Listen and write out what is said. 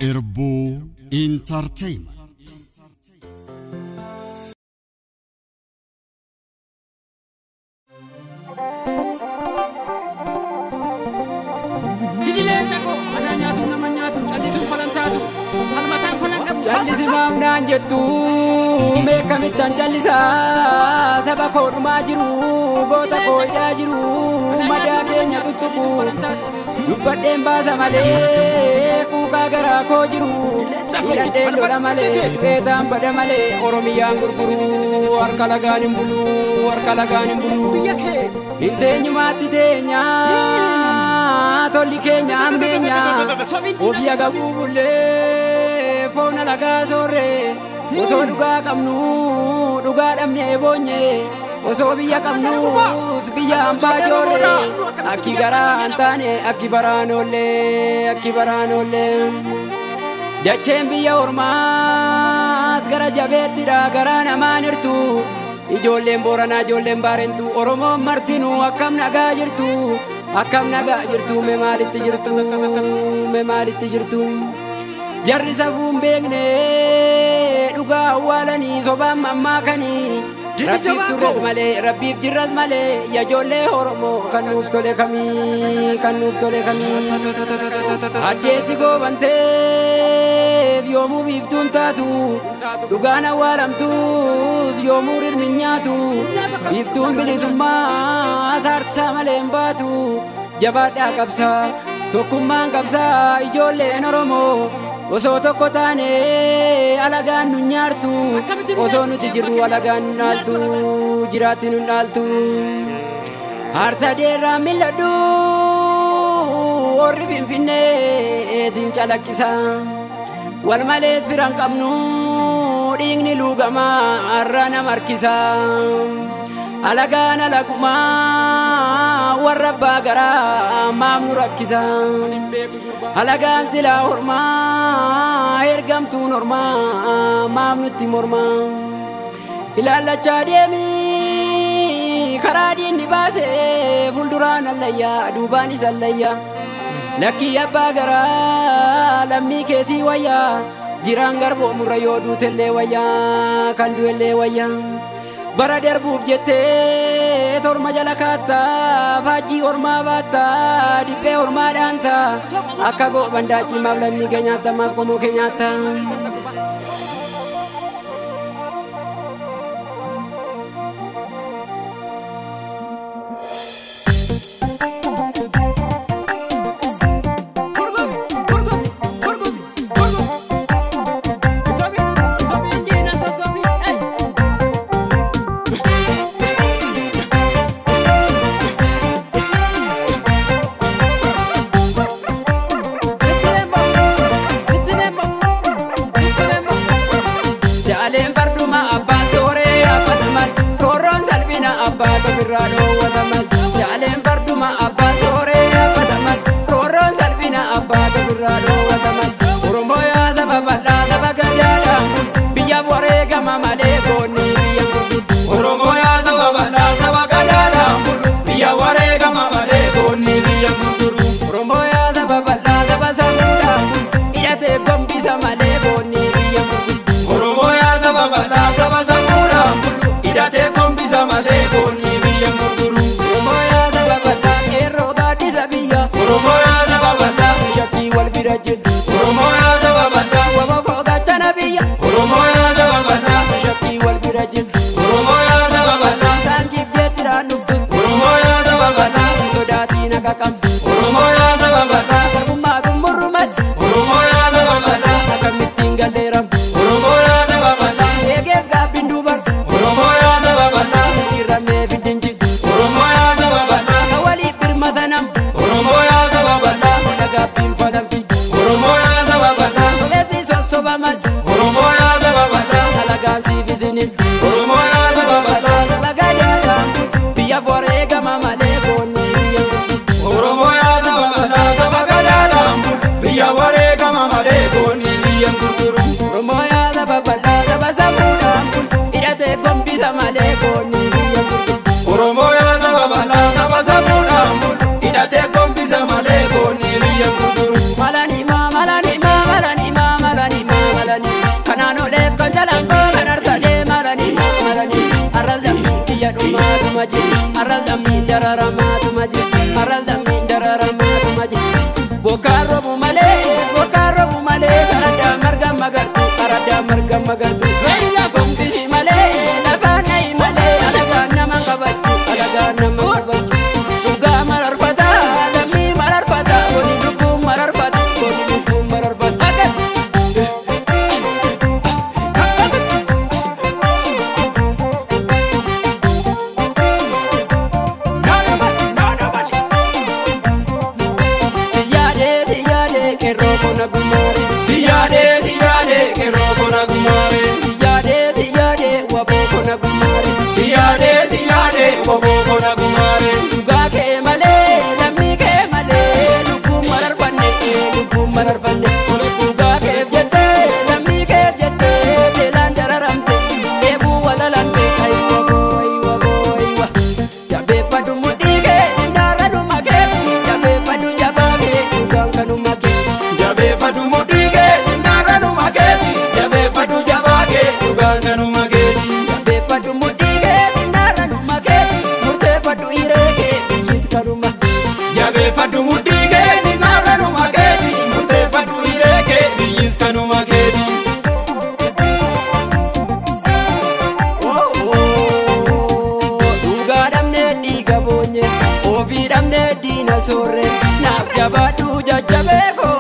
Irbu Entertainment. Jalisi mamnaan jettu meeqamittan jallisa saba koo dhumaa jiru goota koo hidhaa jiru madaa keenya tuttuqu dubbadheen baasa malee kuukaa garaa koo jiru hidhadheen lolaa malee du'eetaan bada malee oromiyaan gurguru harka lagaan hin bulu harka lagaan hin bulu hin teenyumaatti teenya tolli keenya ammeenya ofii agabuu bullee foona lagaa soorree osoo dhugaa qabnu dhugaa dhabnee boonye osoo biyya qabnus biyya hambaa joorree akki garaa hin taane akki baraan oollee akki baraan oollee dacheen biyya ormaas gara jabeettidha garaa namaan hirtu ijoolleen booranaa ijoolleen baarentu oromoon martinuu akkam nagaa jirtu akkam nagaa jirtu mee maalitti jirtu mee maalitti jirtu jarri safuun beekne dhugaa awwaalanii sobaan mammaakanii rabbiif turres malee rabbiif jirras malee yaa ijoollee oromoo kan nuuf tole kamii kan nuuf tole kamii addeessi goobanteef yoomuu biiftuun taatu dhugaan awwaalamtuus yoomuu rirmin nyaatu biiftuun bilisummaa saarsaa malee hin baatu jabaadhaa qabsaa tokkummaan qabsaa ijoolleen oromoo osoo tokko taane alagaan nu nyaartu osoo nuti jirru alagaan nu dhaaltu jiraatti nu dhaaltu harsa deerraa milladhu warri finfinnee siin calaqqisa wal malees firan qabnu dhiigni luugamaa har'a nama harkisa alagaan alagumaa warra abbaa garaa maaf nu rakkisa alagaan silaa hormaa ergamtuun hormaa maaf nutti mormaa ilaallachaa deemii karaa diinni baase fuulduraan allayyaa duubaanis allayyaa lakkii abbaa garaa lammii keessii wayyaa jiraan garboomurra yoo duutellee wayyaa kan du'ellee wayyaa bara darbuuf jettee torma jala kaattaa faajjii ormaa baattaa dhiphee ormaa dhaantaa akka gooban daacii maaf lamni keenyaatti maaf qomoo keenyaatti. Malani ma malani ma malani ma maji araldami dararama tumaji araldami dararama tumaji bokaro bumale arada marga magartu reina kombi male nabana male alaga nama kabaju duga mararfata lami mararfata boni dugu mararfata Siyade keroko na gumare Siyade waboko na gumare Siyade waboko na gumare Duga ke male lami ke male lugu mararfanne Duga ke jette lami ke jette telan dararamte ebu wadalamte aywa jabe padu mudige ndara dumake jabe padu jabage dugang kanumake jabe padu mudige ndara dumake jabe padu jabage dugang kanumake jabe padu mudige ndara dumake murte padu ireke bis kanuma jabe padu mudige ndara dumake murte padu ireke bis kanumake Ofi damne dina sore, nak jabatu jajabe ko.